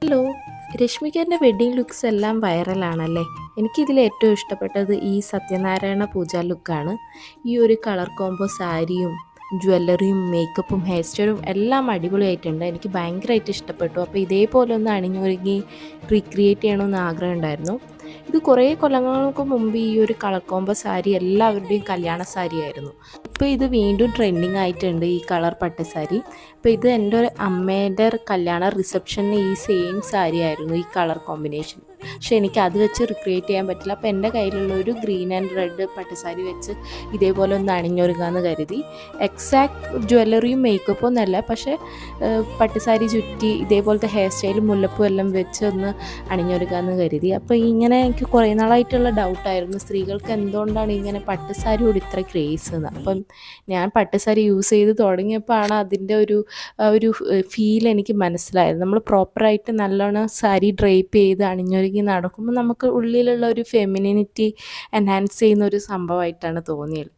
Hello. രശ്മികൻ്റെ wedding looks എല്ലാം വൈറലാണല്ലേ. എനിക്കിതിൽ ഏറ്റവും ഇഷ്ടപ്പെട്ടത് ഈ സത്യനാരായണ പൂജ ലുക്കാണ്. ഈ ഒരു കളർ കോംബോ സാരിയും ജ്വല്ലറിയും മേക്കപ്പും ഹെയർ സ്റ്റൈലും എല്ലാം അടിപൊളിയായിട്ടുണ്ട്. എനിക്ക് ഭയങ്കരമായിട്ട് ഇഷ്ടപ്പെട്ടു. അപ്പോൾ ഇതേപോലെ ഒന്ന് അണിഞ്ഞൊരുങ്ങി റീക്രിയേറ്റ് ചെയ്യണമെന്ന് ആഗ്രഹം ഉണ്ടായിരുന്നു. ഇത് കുറേ കൊല്ലങ്ങൾക്ക് മുമ്പ് ഈ ഒരു കളർ കോംബോ സാരി എല്ലാവരുടെയും കല്യാണ സാരിയായിരുന്നു. ഇപ്പോൾ ഇത് വീണ്ടും ട്രെൻഡിങ് ആയിട്ടുണ്ട്, ഈ കളർ പട്ട് സാരി. അപ്പോൾ ഇത് എൻ്റെ ഒരു അമ്മേൻ്റെ കല്യാണ റിസപ്ഷന് ഈ സെയിം സാരി ആയിരുന്നു, ഈ കളർ കോമ്പിനേഷൻ. പക്ഷെ എനിക്ക് അത് വെച്ച് റിക്രിയേറ്റ് ചെയ്യാൻ പറ്റില്ല. അപ്പോൾ എൻ്റെ കയ്യിലുള്ള ഒരു ഗ്രീൻ ആൻഡ് റെഡ് പട്ട് സാരി വെച്ച് ഇതേപോലെ ഒന്ന് അണിഞ്ഞൊരുങ്ങാമെന്ന് കരുതി. എക്സാക്ട് ജ്വല്ലറിയും മേക്കപ്പും ഒന്നല്ല, പക്ഷേ പട്ടുസാരി ചുറ്റി ഇതേപോലത്തെ ഹെയർ സ്റ്റൈലും മുല്ലപ്പൂ എല്ലാം വെച്ച് ഒന്ന് അണിഞ്ഞൊരുക്കാമെന്ന് കരുതി. അപ്പോൾ ഇങ്ങനെ എനിക്ക് കുറേ നാളായിട്ടുള്ള ഡൗട്ടായിരുന്നു, സ്ത്രീകൾക്ക് എന്തുകൊണ്ടാണ് ഇങ്ങനെ പട്ടുസാരിയോട് ഇത്ര ക്രേസ് എന്ന്. അപ്പം ഞാൻ പട്ടുസാരി യൂസ് ചെയ്ത് തുടങ്ങിയപ്പോഴാണ് അതിൻ്റെ ഒരു ഫീൽ എനിക്ക് മനസ്സിലായത്. നമ്മൾ പ്രോപ്പറായിട്ട് നല്ലോണം സാരി ഡ്രേപ്പ് ചെയ്ത് അണിഞ്ഞൊരുങ്ങി നടക്കുമ്പോൾ നമുക്ക് ഉള്ളിലുള്ള ഒരു ഫെമിനിനിറ്റി എൻഹാൻസ് ചെയ്യുന്ന ഒരു സംഭവമായിട്ടാണ് തോന്നിയത്.